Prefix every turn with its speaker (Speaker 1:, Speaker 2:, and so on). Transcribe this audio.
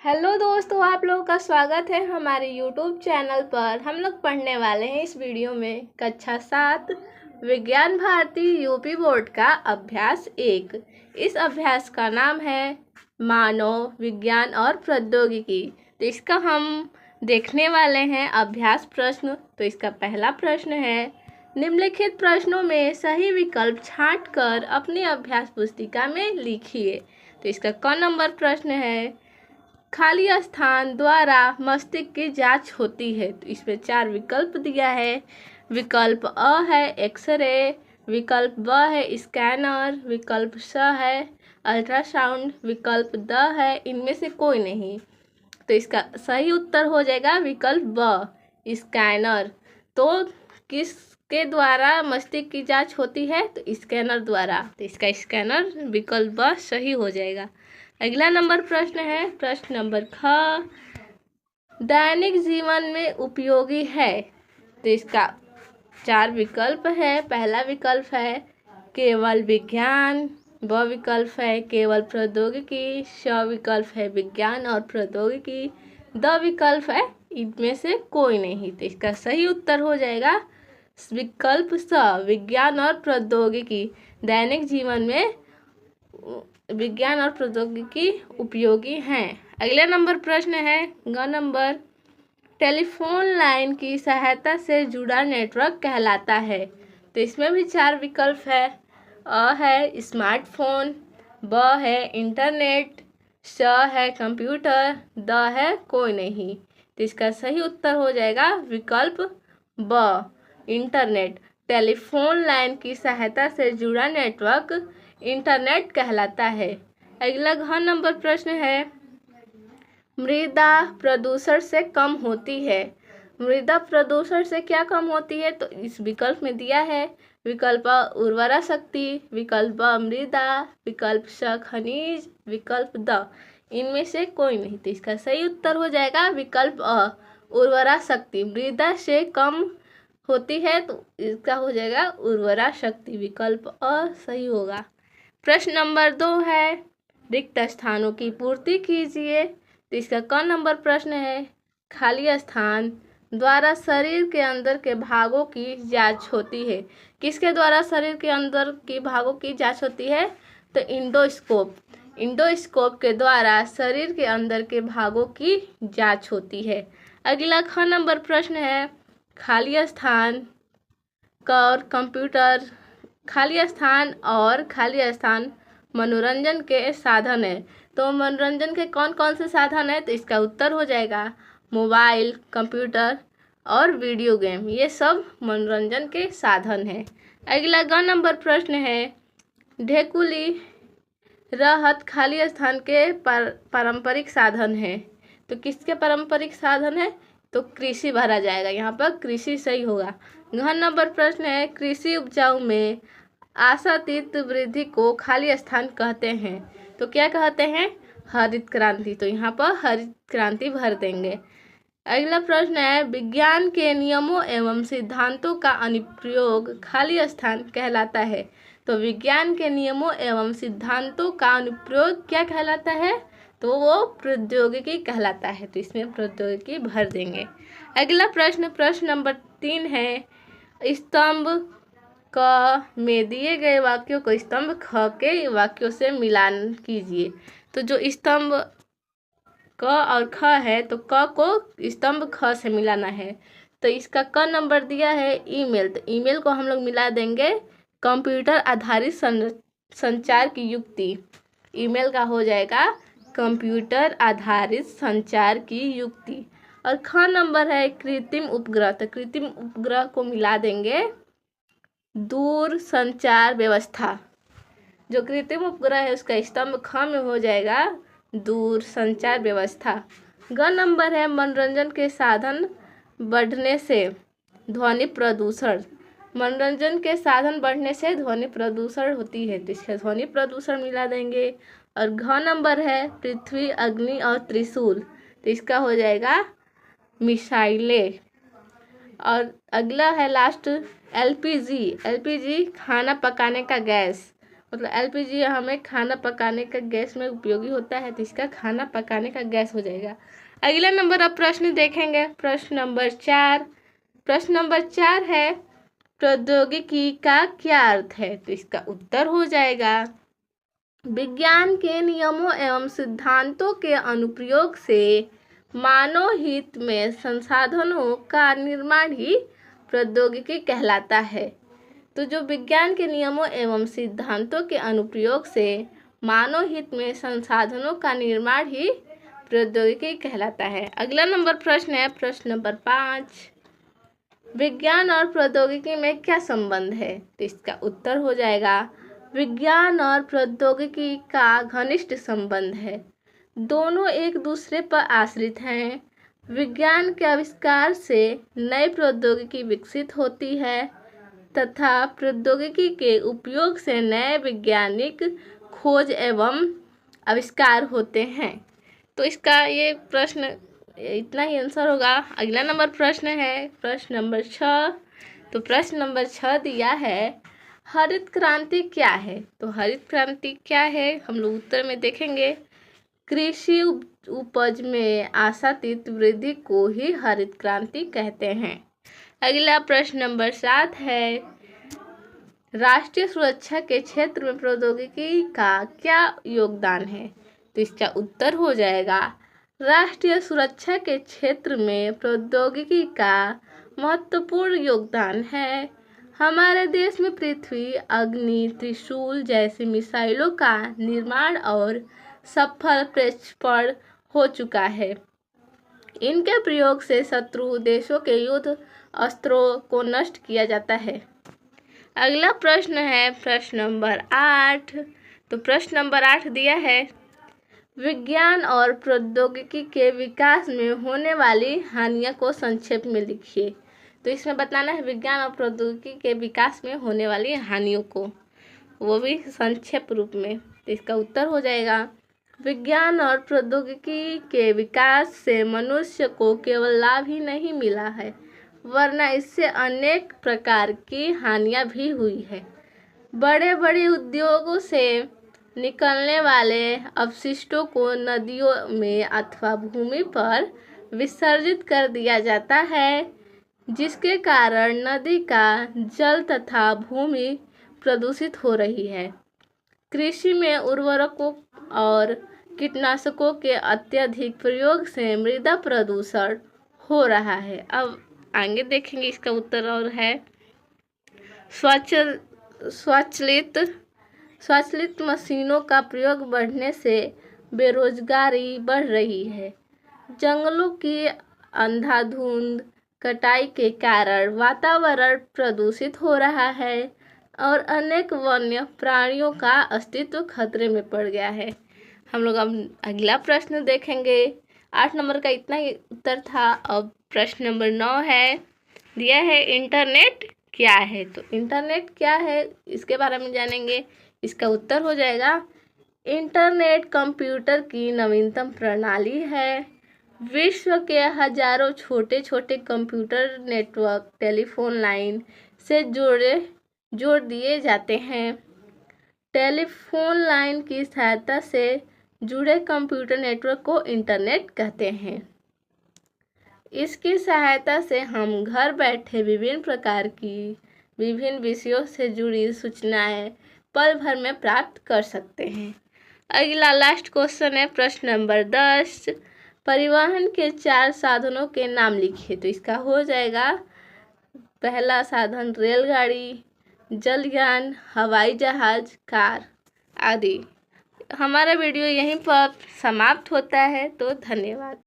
Speaker 1: Hello दोस्तों, आप लोगों का स्वागत है हमारे यूट्यूब चैनल पर। हम लोग पढ़ने वाले हैं इस वीडियो में कक्षा 7 विज्ञान भारती यूपी बोर्ड का अभ्यास 1। इस अभ्यास का नाम है मानव विज्ञान और प्रौद्योगिकी। तो इसका हम देखने वाले हैं अभ्यास प्रश्न। तो इसका पहला प्रश्न है, निम्नलिखित प्रश्नों में सही विकल्प छांटकर अपनी अभ्यास पुस्तिका में लिखिए। तो इसका क नंबर प्रश्न है, खाली स्थान द्वारा मस्तिष्क की जांच होती है। तो इसमें 4 विकल्प दिया है। विकल्प अ है एक्सरे, विकल्प ब है स्कैनर, विकल्प स है अल्ट्रासाउंड, विकल्प द है इनमें से कोई नहीं। तो इसका सही उत्तर हो जाएगा विकल्प ब स्कैनर। तो किसके द्वारा मस्तिष्क की जांच होती है? तो स्कैनर द्वारा। तो इसका स्कैनर विकल्प ब सही हो जाएगा। अगला नंबर प्रश्न है प्रश्न नंबर ख, दैनिक जीवन में उपयोगी है। तो इसका 4 विकल्प है। पहला विकल्प है केवल विज्ञान, ब विकल्प है केवल प्रौद्योगिकी, श विकल्प है विज्ञान और प्रौद्योगिकी, द विकल्प है इनमें से कोई नहीं। तो इसका सही उत्तर हो जाएगा विकल्प स विज्ञान और प्रौद्योगिकी। दैनिक जीवन में विज्ञान और प्रौद्योगिकी उपयोगी हैं। अगला नंबर प्रश्न है ग नंबर, टेलीफोन लाइन की सहायता से जुड़ा नेटवर्क कहलाता है। तो इसमें भी 4 विकल्प है। अ है स्मार्टफोन, ब है इंटरनेट, श है कंप्यूटर, द है कोई नहीं। तो इसका सही उत्तर हो जाएगा विकल्प ब इंटरनेट। टेलीफोन लाइन की सहायता से जुड़ा नेटवर्क इंटरनेट कहलाता है। अगला घ नंबर प्रश्न है, मृदा प्रदूषण से कम होती है। मृदा प्रदूषण से क्या कम होती है? तो इस विकल्प में दिया है। विकल्प अ उर्वरा शक्ति, विकल्प ब मृदा, विकल्प श खनिज, विकल्प द इनमें से कोई नहीं। तो इसका सही उत्तर हो जाएगा विकल्प अ उर्वरा शक्ति। मृदा से कम होती है तो इसका हो जाएगा उर्वरा शक्ति। विकल्प अ सही होगा। प्रश्न नंबर 2 है, रिक्त स्थानों की पूर्ति कीजिए। तो इसका क नंबर प्रश्न है, खाली स्थान द्वारा शरीर के अंदर के भागों की जांच होती है। किसके द्वारा शरीर के अंदर के भागों की जांच होती है? तो इंडोस्कोप। इंडोस्कोप के द्वारा शरीर के अंदर के भागों की जांच होती है। अगला ख नंबर प्रश्न है, खाली स्थान और कंप्यूटर। खाली स्थान मनोरंजन के साधन है। तो मनोरंजन के कौन कौन से साधन है? तो इसका उत्तर हो जाएगा मोबाइल, कंप्यूटर और वीडियो गेम। ये सब मनोरंजन के साधन है। अगला ग नंबर प्रश्न है, ढेकुली रहत खाली स्थान के पारंपरिक साधन है। तो किसके पारंपरिक साधन है? तो कृषि भरा जाएगा। यहाँ पर कृषि सही होगा। घ नंबर प्रश्न है, कृषि उपजाऊ में आशातीत वृद्धि को खाली स्थान कहते हैं। तो क्या कहते हैं? हरित क्रांति। तो यहाँ पर हरित क्रांति भर देंगे। अगला प्रश्न है, विज्ञान के नियमों एवं सिद्धांतों का अनुप्रयोग खाली स्थान कहलाता है। तो विज्ञान के नियमों एवं सिद्धांतों का अनुप्रयोग क्या कहलाता है? तो वो प्रौद्योगिकी कहलाता है। तो इसमें प्रौद्योगिकी भर देंगे। अगला प्रश्न नंबर 3 है, स्तंभ क में दिए गए वाक्यों को स्तंभ ख के वाक्यों से मिलान कीजिए। तो जो स्तंभ क और ख है तो क को स्तंभ ख से मिलाना है। तो इसका क नंबर दिया है ईमेल। तो ईमेल को हम लोग मिला देंगे कंप्यूटर आधारित संचार की युक्ति। ईमेल का हो जाएगा कंप्यूटर आधारित संचार की युक्ति। और ख नंबर है कृत्रिम उपग्रह। तो कृत्रिम उपग्रह को मिला देंगे दूर संचार व्यवस्था। जो कृत्रिम उपग्रह है उसका स्तंभ ख में हो जाएगा दूर संचार व्यवस्था। ग नंबर है मनोरंजन के साधन बढ़ने से ध्वनि प्रदूषण। मनोरंजन के साधन बढ़ने से ध्वनि प्रदूषण होती है। तो इसका ध्वनि प्रदूषण मिला देंगे। और घ नंबर है पृथ्वी, अग्नि और त्रिशूल। तो इसका हो जाएगा मिसाइलें। और अगला है लास्ट एलपीजी। एलपीजी खाना पकाने का गैस। मतलब एलपीजी हमें खाना पकाने का गैस में उपयोगी होता है, तो इसका खाना पकाने का गैस हो जाएगा। अगला नंबर अब प्रश्न देखेंगे, प्रश्न नंबर 4। प्रश्न नंबर 4 है प्रौद्योगिकी का क्या अर्थ है, तो इसका उत्तर हो जाएगा विज्ञान के नियमों एवं सिद्धांतों के अनुप्रयोग से मानव हित में संसाधनों का निर्माण ही प्रौद्योगिकी कहलाता है। तो जो विज्ञान के नियमों एवं सिद्धांतों के अनुप्रयोग से मानव हित में संसाधनों का निर्माण ही प्रौद्योगिकी कहलाता है। अगला नंबर प्रश्न है प्रश्न नंबर 5। विज्ञान और प्रौद्योगिकी में क्या संबंध है, तो इसका उत्तर हो जाएगा विज्ञान और प्रौद्योगिकी का घनिष्ठ संबंध है। दोनों एक दूसरे पर आश्रित हैं। विज्ञान के आविष्कार से नई प्रौद्योगिकी विकसित होती है तथा प्रौद्योगिकी के उपयोग से नए वैज्ञानिक खोज एवं आविष्कार होते हैं। तो इसका ये प्रश्न इतना ही आंसर होगा। अगला नंबर प्रश्न है प्रश्न नंबर 6। तो प्रश्न नंबर 6 दिया है हरित क्रांति क्या है, तो हरित क्रांति क्या है हम लोग उत्तर में देखेंगे कृषि उपज में आशातीत वृद्धि को ही हरित क्रांति कहते हैं। अगला प्रश्न नंबर 7 है राष्ट्रीय सुरक्षा के क्षेत्र में प्रौद्योगिकी का क्या योगदान है, तो इसका उत्तर हो जाएगा राष्ट्रीय सुरक्षा के क्षेत्र में प्रौद्योगिकी का महत्वपूर्ण योगदान है। हमारे देश में पृथ्वी अग्नि त्रिशूल जैसी मिसाइलों का निर्माण और सफल प्रक्षेपण हो चुका है। इनके प्रयोग से शत्रु देशों के युद्ध अस्त्रों को नष्ट किया जाता है। अगला प्रश्न है प्रश्न नंबर 8। तो प्रश्न नंबर 8 दिया है विज्ञान और प्रौद्योगिकी के विकास में होने वाली हानियों को संक्षेप में लिखिए। तो इसमें बताना है विज्ञान और प्रौद्योगिकी के विकास में होने वाली हानियों को, वो भी संक्षेप रूप में। तो इसका उत्तर हो जाएगा विज्ञान और प्रौद्योगिकी के विकास से मनुष्य को केवल लाभ ही नहीं मिला है वरना इससे अनेक प्रकार की हानियां भी हुई है। बड़े बड़े उद्योगों से निकलने वाले अपशिष्टों को नदियों में अथवा भूमि पर विसर्जित कर दिया जाता है जिसके कारण नदी का जल तथा भूमि प्रदूषित हो रही है। कृषि में उर्वरकों और कीटनाशकों के अत्यधिक प्रयोग से मृदा प्रदूषण हो रहा है। अब आगे देखेंगे इसका उत्तर और है स्वचालित मशीनों का प्रयोग बढ़ने से बेरोजगारी बढ़ रही है। जंगलों की अंधाधुंध कटाई के कारण वातावरण प्रदूषित हो रहा है और अनेक वन्य प्राणियों का अस्तित्व खतरे में पड़ गया है। हम लोग अब अगला प्रश्न देखेंगे। 8 नंबर का इतना ही उत्तर था। अब प्रश्न नंबर 9 है दिया है इंटरनेट क्या है, तो इंटरनेट क्या है इसके बारे में जानेंगे। इसका उत्तर हो जाएगा इंटरनेट कंप्यूटर की नवीनतम प्रणाली है। विश्व के हजारों छोटे छोटे कंप्यूटर नेटवर्क टेलीफोन लाइन से जोड़ दिए जाते हैं। टेलीफोन लाइन की सहायता से जुड़े कंप्यूटर नेटवर्क को इंटरनेट कहते हैं। इसकी सहायता से हम घर बैठे विभिन्न प्रकार की विभिन्न विषयों से जुड़ी सूचनाएं पल भर में प्राप्त कर सकते हैं। अगला लास्ट क्वेश्चन है प्रश्न नंबर 10। परिवहन के 4 साधनों के नाम लिखिए, तो इसका हो जाएगा पहला साधन रेलगाड़ी, जलयान, हवाई जहाज, कार आदि। हमारा वीडियो यहीं पर समाप्त होता है, तो धन्यवाद।